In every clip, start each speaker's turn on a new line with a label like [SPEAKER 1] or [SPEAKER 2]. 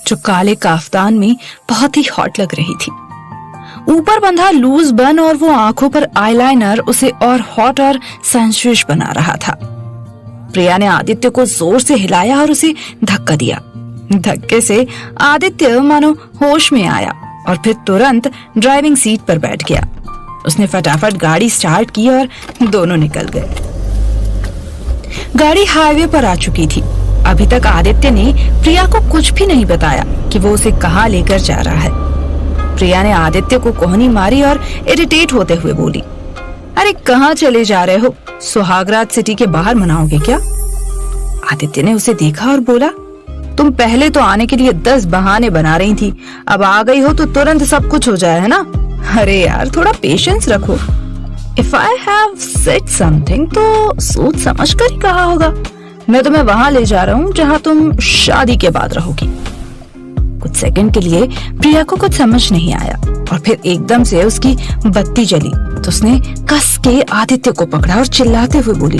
[SPEAKER 1] जो काले काफ्तान में बहुत ही हॉट लग रही थी। ऊपर बंधा लूज बन और वो आंखों पर आईलाइनर उसे और हॉट और सेंसुअस बना रहा था। प्रिया ने आदित्य को जोर से हिलाया और उसे धक्का दिया। धक्के से आदित्य मानो होश में आया और फिर तुरंत ड्राइविंग सीट पर बैठ गया। उसने फटाफट गाड़ी स्टार्ट की और दोनों निकल गए। गाड़ी हाईवे पर आ चुकी थी। अभी तक आदित्य ने प्रिया को कुछ भी नहीं बताया कि वो उसे कहाँ लेकर जा रहा है। प्रिया ने आदित्य को कोहनी मारी और इरिटेट होते हुए बोली, अरे कहाँ चले जा रहे हो? सुहागरात सिटी के बाहर मनाओगे क्या? आदित्य ने उसे देखा और बोला, तुम पहले तो आने के लिए 10 बहाने बना रही थी, अब आ गई हो तो तुरंत सब कुछ हो जाए, है ना? अरे यार थोड़ा पेशेंस रखो। If I have said something तो सोच समझ कर ही कहा होगा। मैं तुम्हें वहां ले जा रहा हूँ जहाँ तुम शादी के बाद रहोगी। कुछ सेकंड के लिए प्रिया को कुछ समझ नहीं आया और फिर एकदम से उसकी बत्ती जली तो उसने कस के आदित्य को पकड़ा और चिल्लाते हुए बोली,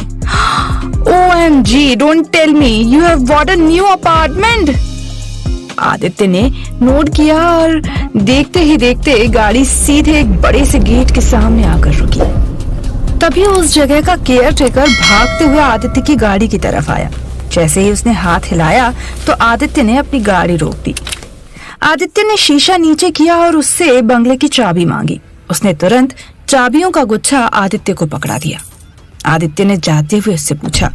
[SPEAKER 1] OMG, don't tell me you have bought a new apartment. Aditya ने नोट किया और देखते ही देखते गाड़ी सीधे एक बड़े से गेट के सामने आकर रुकी। तभी उस जगह का केयर टेकर भागते हुए आदित्य की गाड़ी की तरफ आया। जैसे ही उसने हाथ हिलाया तो आदित्य ने अपनी गाड़ी रोक दी। आदित्य ने शीशा नीचे किया और उससे बंगले की चाबी मांगी। उसने तुरंत चाबियों का गुच्छा आदित्य को पकड़ा दिया। आदित्य ने जाते हुए उससे पूछा,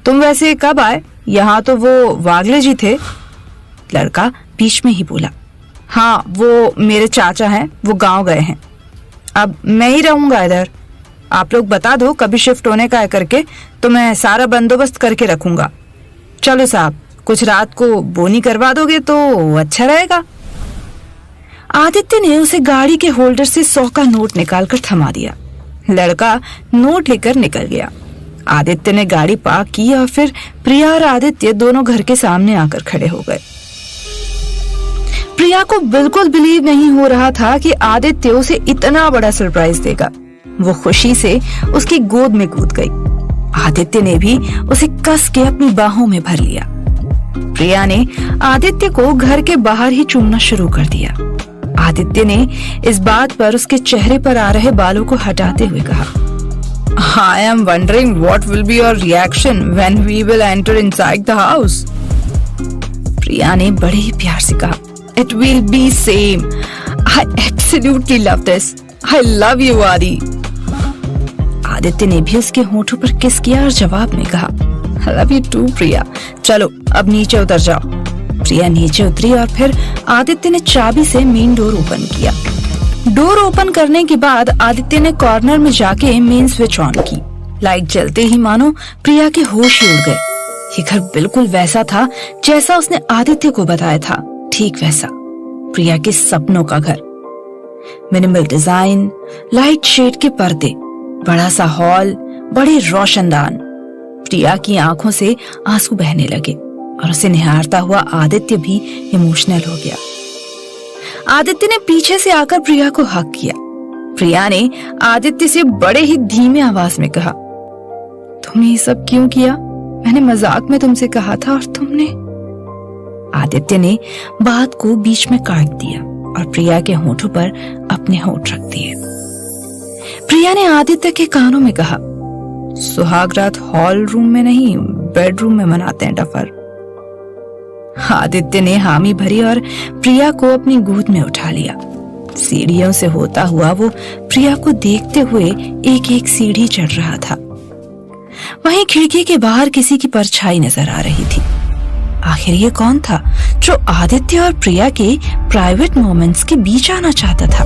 [SPEAKER 1] तुम वैसे कब आए? यहाँ तो वो वागले जी थे। लड़का बीच में ही बोला, हाँ वो मेरे चाचा हैं, वो गांव गए हैं। अब मैं ही रहूंगा इधर। आप लोग बता दो कभी शिफ्ट होने का है करके, तो मैं सारा बंदोबस्त करके रखूंगा। चलो साहब, कुछ रात को बोनी करवा दोगे तो अच्छा रहेगा। आदित्य ने उसे गाड़ी के होल्डर से 100 का नोट निकालकर थमा दिया। लड़का नोट लेकर निकल गया। आदित्य ने गाड़ी पार्क की और फिर प्रिया और आदित्य दोनों घर के सामने आकर खड़े हो गए। प्रिया को बिल्कुल बिलीव नहीं हो रहा था कि आदित्य उसे इतना बड़ा सरप्राइज देगा। वो खुशी से उसकी गोद में कूद गई। आदित्य ने भी उसे कस के अपनी बाहों में भर लिया। प्रिया ने आदित्य को घर के बाहर ही चूमना शुरू कर दिया। आदित्य ने इस बात पर उसके चेहरे पर आ रहे बालों को हटाते हुए कहा, I am wondering what will be your reaction when we will enter inside the house. प्रिया ने बड़े ही प्यार से कहा, It will be same. I absolutely love this. I love you, आदि। आदित्य ने भी उसके होठों पर किस किया और जवाब में कहा, I love you too, प्रिया। चलो अब नीचे उतर जाओ। प्रिया नीचे उतरी और फिर आदित्य ने चाबी से मेन डोर ओपन किया। डोर ओपन करने के बाद आदित्य ने कॉर्नर में जाके मेन स्विच ऑन की। लाइट जलते ही मानो प्रिया के होश ही उड़ गए। ये घर बिल्कुल वैसा था जैसा उसने आदित्य को बताया था, ठीक वैसा, प्रिया के सपनों का घर। मिनिमल डिजाइन, लाइट शेड के पर्दे, बड़ा सा हॉल, बड़े रोशनदान। प्रिया की आंखों से आंसू बहने लगे और उसे निहारता हुआ आदित्य भी इमोशनल हो गया। आदित्य ने पीछे से आकर प्रिया को हक किया। प्रिया ने आदित्य से बड़े ही धीमे आवाज में कहा, तुमने ये सब क्यों किया? मैंने मजाक में तुमसे कहा था और तुमने। आदित्य ने बात को बीच में काट दिया और प्रिया के होठों पर अपने होठ रख दिए। प्रिया ने आदित्य के कानों में कहा, सुहागरात हॉल रूम में नहीं, बेडरूम में मनाते हैं डफर। आदित्य ने हामी भरी और प्रिया को अपनी गोद में उठा लिया। सीढ़ियों से होता हुआ वो प्रिया को देखते हुए एक एक सीढ़ी चढ़ रहा था। वहीं खिड़की के बाहर किसी की परछाई नजर आ रही थी। आखिर ये कौन था जो आदित्य और प्रिया के प्राइवेट मोमेंट्स के बीच आना चाहता था?